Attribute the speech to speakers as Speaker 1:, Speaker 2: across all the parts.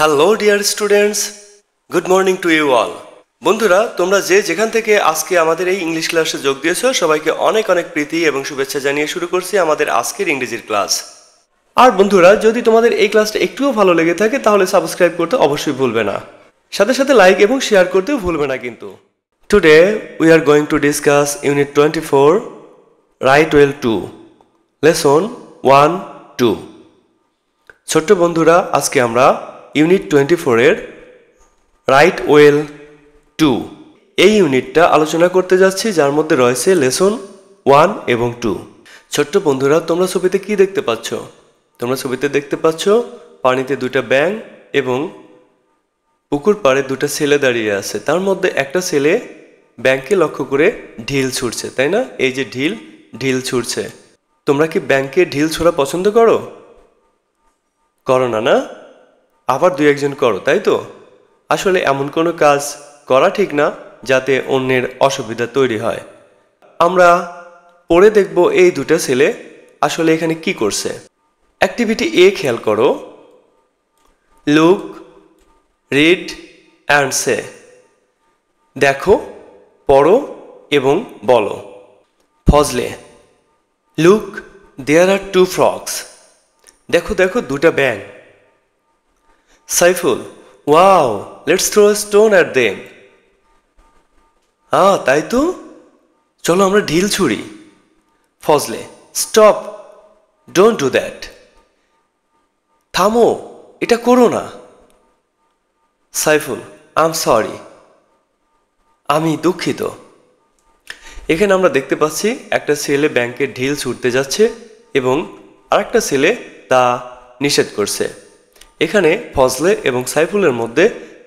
Speaker 1: Hello dear students, good morning to you all. বন্ধুরা, তোমরা যে যেখান থেকে আজকে আমাদের এই ইংলিশ ক্লাসে যোগ দিয়েছো সবাইকে অনেক অনেক প্রীতি এবং শুভেচ্ছা জানিয়ে শুরু করছি আমাদের আজকের ইংরেজির ক্লাস। আর বন্ধুরা, যদি তোমাদের এই ক্লাসটা একটুও ভালো লেগে থাকে তাহলে সাবস্ক্রাইব করতে অবশ্যই ভুলবে না, সাথে সাথে লাইক এবং শেয়ার করতেও ভুলবে না কিন্তু। Today we are going to discuss unit 24 right well 2 lesson 1-2। ছোট্ট বন্ধুরা, আজকে আমরা ইউনিট 24 এর রাইট ওয়েল 2 এই ইউনিটটা আলোচনা করতে যাচ্ছি, যার মধ্যে রয়েছে লেসন 1 এবং 2। ছোট্ট বন্ধুরা, তোমরা ছবিতে কি দেখতে পাচ্ছ? তোমরা ছবিতে দেখতে পাচ্ছ পানিতে দুটা ব্যাঙ এবং পুকুর পাড়ে দুটা ছেলে দাঁড়িয়ে আছে। তার মধ্যে একটা ছেলে ব্যাঙকে লক্ষ্য করে ঢিল ছুঁড়ছে, তাই না? এই যে ঢিল ছুঁড়ছে। তোমরা কি ব্যাঙকে ঢিল ছোড়া পছন্দ করো? করো না, না? আবার দুই একজন করো, তাই তো? আসলে এমন কোনো কাজ করা ঠিক না যাতে অন্যের অসুবিধা তৈরি হয়। আমরা পড়ে দেখব এই দুটা ছেলে আসলে এখানে কি করছে। অ্যাক্টিভিটি এ খেয়াল করো, লুক, রিড অ্যান্ড সে। দেখো, পড়ো এবং বলো। Fazle, look, there are two frogs. দেখো দেখো, দুটা ব্যাঙ। Saiful, wow, let's throw a stone at them. তাই তো, চলো আমরা ঢিল ছুঁড়ি। Fazle, stop, don't do that. থামো, এটা করো না। সাইফুল, আই এম সরি, আমি দুঃখিত। এখানে আমরা দেখতে পাচ্ছি একটা ছেলে ব্যাংকে ঢিল ছুটতে যাচ্ছে এবং আরেকটা ছেলে তা নিষেধ করছে। এখানে ফজলে এবং সাইফুলের মধ্যে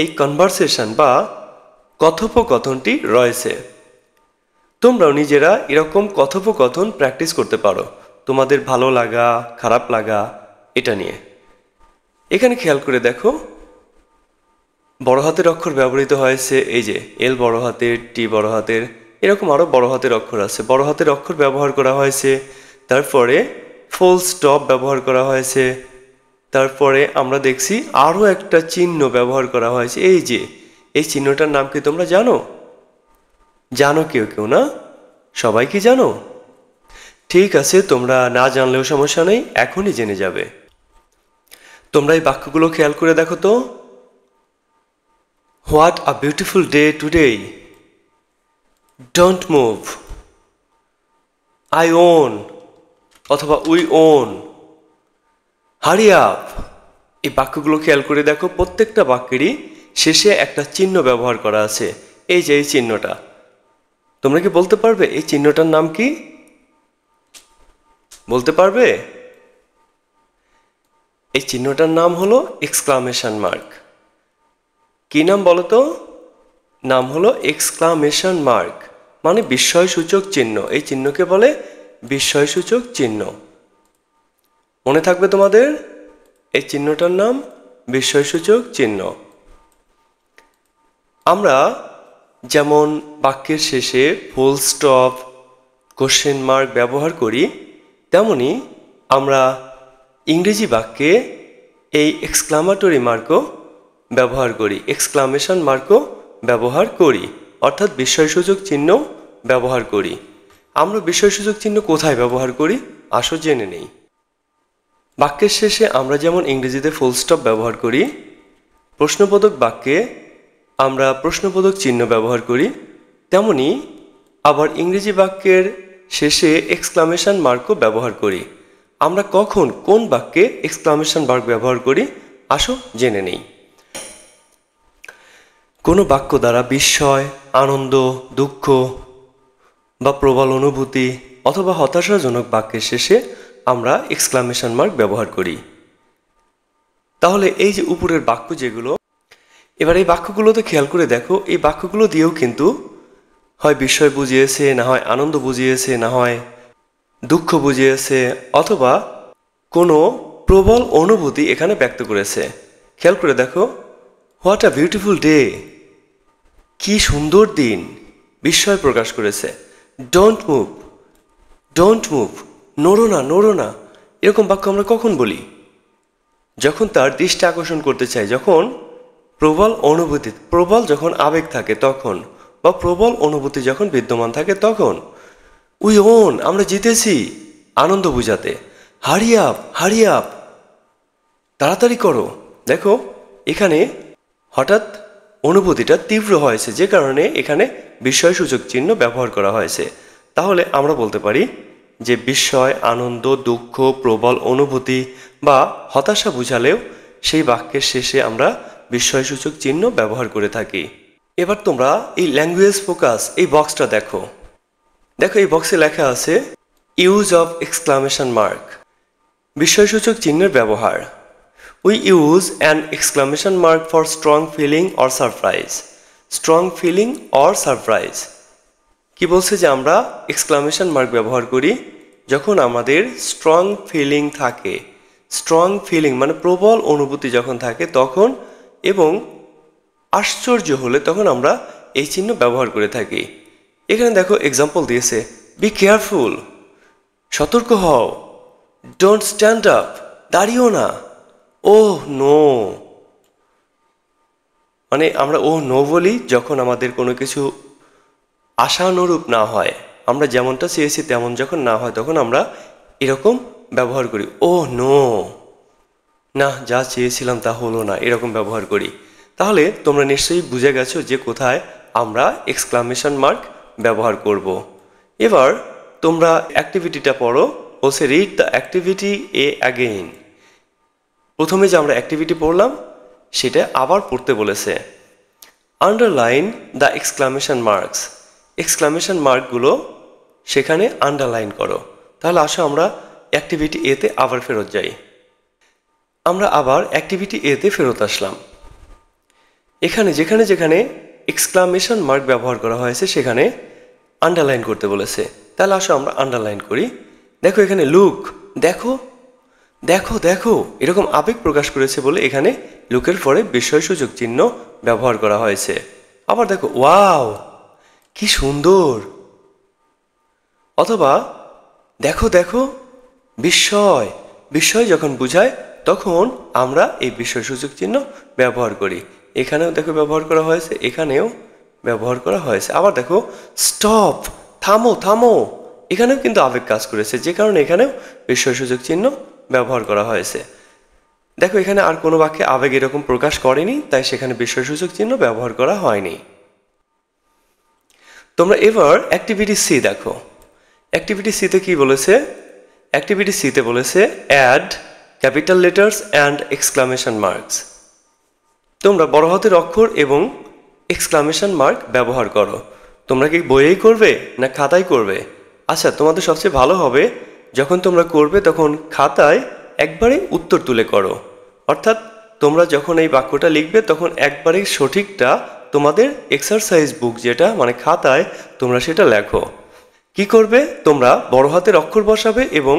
Speaker 1: এই কনভারসেশন বা কথোপকথনটি রয়েছে। তোমরাও নিজেরা এরকম কথোপকথন প্র্যাকটিস করতে পারো, তোমাদের ভালো লাগা খারাপ লাগা এটা নিয়ে। এখানে খেয়াল করে দেখো, বড় হাতের অক্ষর ব্যবহৃত হয়েছে, এই যে এল বড় হাতের, টি বড় হাতের, এরকম আরও বড় হাতের অক্ষর আছে। বড় হাতের অক্ষর ব্যবহার করা হয়েছে, তারপরে ফুল স্টপ ব্যবহার করা হয়েছে, তারপরে আমরা দেখছি আরও একটা চিহ্ন ব্যবহার করা হয়েছে। এই যে এই চিহ্নটার নাম কি তোমরা জানো? জানো কেউ কেউ, না? সবাই কি জানো? ঠিক আছে, তোমরা না জানলেও সমস্যা নেই, এখনই জেনে যাবে। তোমরা এই বাক্যগুলো খেয়াল করে দেখো তো। What a beautiful day today. Don't move. I own অথবা উই ওন। Hurry up. এই বাক্যগুলো খেয়াল করে দেখো, প্রত্যেকটা বাক্যেরই শেষে একটা চিহ্ন ব্যবহার করা আছে। এই যে এই চিহ্নটা, তোমরা কি বলতে পারবে এই চিহ্নটার নাম কি? বলতে পারবে? এই চিহ্নটার নাম হলো এক্সক্লামেশন মার্ক। কি নাম বলো তো? নাম হলো এক্সক্লামেশন মার্ক, মানে বিস্ময়সূচক চিহ্ন। এই চিহ্নকে বলে বিস্ময়সূচক চিহ্ন। মনে থাকবে তোমাদের, এই চিহ্নটার নাম বিস্ময়সূচক চিহ্ন। আমরা যেমন বাক্যের শেষে ফুল স্টপ, কোশ্চেন মার্ক ব্যবহার করি, তেমনি আমরা ইংরেজি বাক্যে এই এক্সক্লামেটরি মার্কও ব্যবহার করি, এক্সক্লামেশন মার্কও ব্যবহার করি, অর্থাৎ বিস্ময়সূচক চিহ্ন ব্যবহার করি। আমরা বিস্ময়সূচক চিহ্ন কোথায় ব্যবহার করি আসো জেনে নেই। বাক্যের শেষে আমরা যেমন ইংরেজিতে ফুল স্টপ ব্যবহার করি, প্রশ্নবোধক বাক্যে আমরা প্রশ্নবোধক চিহ্ন ব্যবহার করি, তেমনি আবার ইংরেজি বাক্যের শেষে এক্সক্লামেশন মার্কও ব্যবহার করি। আমরা কখন কোন বাক্যে এক্সক্লামেশন মার্ক ব্যবহার করি আসো জেনে নেই। কোনো বাক্য দ্বারা বিস্ময়, আনন্দ, দুঃখ বা প্রবল অনুভূতি অথবা হতাশাজনক বাক্যের শেষে আমরা এক্সক্লামেশন মার্ক ব্যবহার করি। তাহলে এই যে উপরের বাক্য যেগুলো, এবার এই বাক্যগুলোতে খেয়াল করে দেখো, এই বাক্যগুলো দিয়েও কিন্তু হয় বিস্ময় বুঝিয়েছে, না হয় আনন্দ বুঝিয়েছে, না হয় দুঃখ বুঝিয়েছে, অথবা কোনো প্রবল অনুভূতি এখানে ব্যক্ত করেছে। খেয়াল করে দেখো, হোয়াট আ বিউটিফুল ডে, কি সুন্দর দিন, বিস্ময় প্রকাশ করেছে। ডোন্ট মুভ, ডোন্ট মুভ, নড়ো না নড়ো না, এরকম বাক্য আমরা কখন বলি? যখন তার দৃষ্টি আকর্ষণ করতে চাই, যখন প্রবল অনুভূতি, প্রবল যখন আবেগ থাকে তখন, বা প্রবল অনুভূতি যখন বিদ্যমান থাকে তখন। উই ওন, আমরা জিতেছি, আনন্দ বুঝাতে। হারি আপ, হারি আপ, তাড়াতাড়ি করো। দেখো এখানে হঠাৎ অনুভূতিটা তীব্র হয়েছে, যে কারণে এখানে বিস্ময়সূচক চিহ্ন ব্যবহার করা হয়েছে। তাহলে আমরা বলতে পারি যে বিস্ময়, আনন্দ, দুঃখ, প্রবল অনুভূতি বা হতাশা বুঝালেও সেই বাক্যের শেষে আমরা বিস্ময়সূচক চিহ্ন ব্যবহার করে থাকি। এবার তোমরা এই ল্যাঙ্গুয়েজ ফোকাস এই বক্সটা দেখো। দেখো এই বক্সে লেখা আছে ইউজ অফ এক্সক্লামেশন মার্ক, বিস্ময়সূচক চিহ্নের ব্যবহার। We use an exclamation mark for strong feeling or surprise. Strong feeling or surprise. কি বলছে যে আমরা এক্সক্লামেশন মার্ক ব্যবহার করি যখন আমাদের স্ট্রং ফিলিং থাকে। স্ট্রং ফিলিং মানে প্রবল অনুভূতি যখন থাকে তখন, এবং আশ্চর্য হলে তখন আমরা এই চিহ্ন ব্যবহার করে থাকি। এখানে দেখো এক্সাম্পল দিয়েছে, বি কেয়ারফুল, সতর্ক হও। ডোন্ট স্ট্যান্ড আপ, দাঁড়িও না। ওহ নো, মানে আমরা ওহ নো বলি যখন আমাদের কোনো কিছু আশানুরূপ না হয়, আমরা যেমনটা চেয়েছি তেমন যখন না হয় তখন আমরা এরকম ব্যবহার করি। ওহ নো, না যা চেয়েছিলাম তা হলো না, এরকম ব্যবহার করি। তাহলে তোমরা নিশ্চয়ই বুঝে গেছো যে কোথায় আমরা এক্সক্লামেশন মার্ক ব্যবহার করব। এবার তোমরা অ্যাক্টিভিটিটা পড়ো। বলছে read the activity A again. প্রথমে যে আমরা অ্যাক্টিভিটি পড়লাম সেটা আবার পড়তে বলেছে। Underline the exclamation marks, exclamation মার্কগুলো সেখানে আন্ডারলাইন করো। তাহলে আসো আমরা অ্যাক্টিভিটি এতে আবার ফেরত যাই। আমরা আবার অ্যাক্টিভিটি এতে ফেরত আসলাম। এখানে যেখানে যেখানে এক্সক্লামেশন মার্ক ব্যবহার করা হয়েছে সেখানে আন্ডারলাইন করতে বলেছে। তাহলে আসো আমরা আন্ডারলাইন করি। দেখো এখানে লুক, দেখো দেখো দেখো, এরকম আবেগ প্রকাশ করেছে বলে এখানে লুকের পরে বিস্ময়সূচক চিহ্ন ব্যবহার করা হয়েছে। আবার দেখো ওয়াও, কি সুন্দর। অথবা দেখো দেখো, বিস্ময়, বিস্ময় যখন বুঝায় তখন আমরা এই বিস্ময়সূচক চিহ্ন ব্যবহার করি। এখানেও দেখো ব্যবহার করা হয়েছে, এখানেও ব্যবহার করা হয়েছে। আবার দেখো স্টপ, থামো থামো, এখানেও কিন্তু আবেগ কাজ করেছে, যে কারণে এখানেও বিস্ময়সূচক চিহ্ন ব্যবহার করা হয়েছে। দেখো এখানে আর কোনো বাক্যে আবেগ এরকম প্রকাশ করেনি, তাই সেখানে বিস্ময়সূচক চিহ্ন ব্যবহার করা হয়নি। তোমরা এবার অ্যাক্টিভিটি সি দেখো। অ্যাক্টিভিটি সিতে কি বলেছে? অ্যাক্টিভিটি সিতে বলেছে add capital letters and exclamation marks. তোমরা বড় হাতের অক্ষর এবং এক্সক্লামেশন মার্ক ব্যবহার করো। তোমরা কি বইয়েই করবে না খাতায় করবে? আচ্ছা, তোমাদের সবচেয়ে ভালো হবে যখন তোমরা করবে তখন খাতায় একবারে উত্তর তুলে করো। অর্থাৎ তোমরা যখন এই বাক্যটা লিখবে তখন একবারে সঠিকটা তোমাদের এক্সারসাইজ বুক যেটা মানে খাতায় তোমরা সেটা লেখো। কি করবে? তোমরা বড় হাতের অক্ষর বসাবে এবং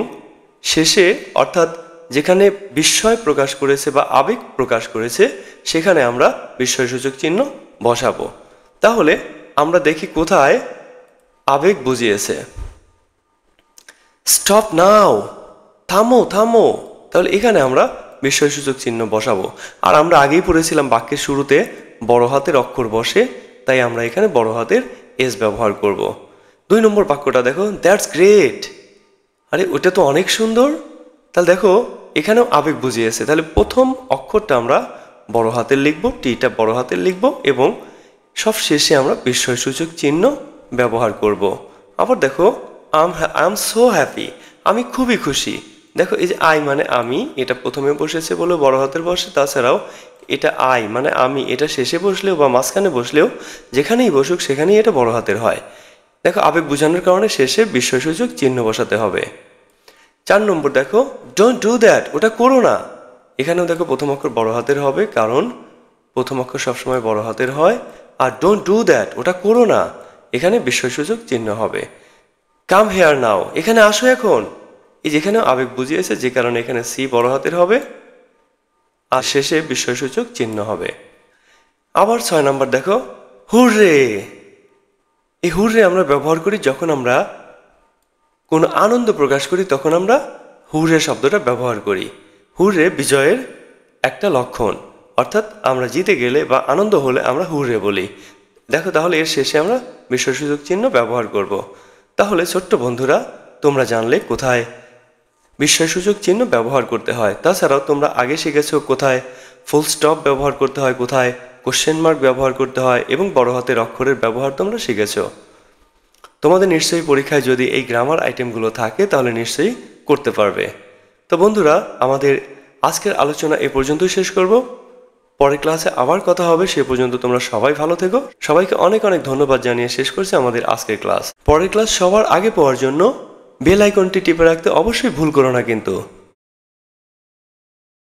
Speaker 1: শেষে অর্থাৎ যেখানে বিস্ময় প্রকাশ করেছে বা আবেগ প্রকাশ করেছে সেখানে আমরা বিস্ময়সূচক চিহ্ন বসাবো। তাহলে আমরা দেখি কোথায় আবেগ বুঝিয়েছে। স্টপ নাও, থামো থামো, তাহলে এখানে আমরা বিস্ময়সূচক চিহ্ন বসাবো। আর আমরা আগেই পড়েছিলাম বাক্যের শুরুতে বড় হাতের অক্ষর বসে, তাই আমরা এখানে বড় হাতের এস ব্যবহার করব। 2 নম্বর বাক্যটা দেখো, দ্যাটস গ্রেট, আরে ওটা তো অনেক সুন্দর। তাহলে দেখো এখানেও আবেগ বুঝিয়েছে। তাহলে প্রথম অক্ষরটা আমরা বড় হাতের লিখব, টিটা বড় হাতের লিখব এবং সব শেষে আমরা বিস্ময়সূচক চিহ্ন ব্যবহার করব। আবার দেখো আই এম সো হ্যাপি, আমি খুবই খুশি। দেখো এই যে আই মানে আমি, এটা প্রথমে বসেছে বলে বড় হাতের বসে, তাছাড়াও এটা আই মানে আমি, এটা শেষে বসলেও বা মাঝখানে বসলেও যেখানেই বসুক সেখানেই এটা বড় হাতের হয়। দেখো আবেগ বোঝানোর কারণে শেষে বিস্ময়সূচক চিহ্ন বসাতে হবে। 4 নম্বর দেখো, ডোন্ট ডু দ্যাট, ওটা করো না। এখানেও দেখো প্রথম অক্ষর বড় হাতের হবে, কারণ প্রথম অক্ষর সবসময় বড় হাতের হয়। আর ডোন্ট ডু দ্যাট, ওটা করো না, এখানে বিস্ময়সূচক চিহ্ন হবে। কাম হেয়ার নাও, এখানে আসো এখন, এই যেখানেও আবেগ বুঝিয়েছে যে কারণে এখানে সি বড় হাতের হবে আর শেষে বিস্ময়সূচক চিহ্ন হবে। আবার 6 নম্বর দেখো, হুররে। এই হুররে আমরা ব্যবহার করি যখন আমরা কোনো আনন্দ প্রকাশ করি, তখন আমরা হুররে শব্দটা ব্যবহার করি। হুররে বিজয়ের একটা লক্ষণ, অর্থাৎ আমরা জিতে গেলে বা আনন্দ হলে আমরা হুররে বলি। দেখো তাহলে এর শেষে আমরা বিস্ময়সূচক চিহ্ন ব্যবহার করব। তাহলে ছোট্ট বন্ধুরা, তোমরা জানলে কোথায় বিস্ময়সূচক চিহ্ন ব্যবহার করতে হয়। তাছাড়াও তোমরা আগে শিখেছো কোথায় ফুল স্টপ ব্যবহার করতে হয়, কোথায় কোশ্চেন মার্ক ব্যবহার করতে হয় এবং বড় হাতের অক্ষরের ব্যবহার তোমরা শিখেছো। তোমাদের নিশ্চয়ই পরীক্ষায় যদি এই গ্রামার আইটেমগুলো থাকে তাহলে নিশ্চয়ই করতে পারবে। তো বন্ধুরা, আমাদের আজকের আলোচনা এ পর্যন্তই শেষ করব। পরের ক্লাসে আবার কথা হবে। সে পর্যন্ত তোমরা সবাই ভালো থেকো। সবাইকে অনেক অনেক ধন্যবাদ জানিয়ে শেষ করছি আমাদের আজকের ক্লাস। পরের ক্লাস সবার আগে পাওয়ার জন্য বেল আইকনটি টিপে রাখতে অবশ্যই ভুল করো না কিন্তু।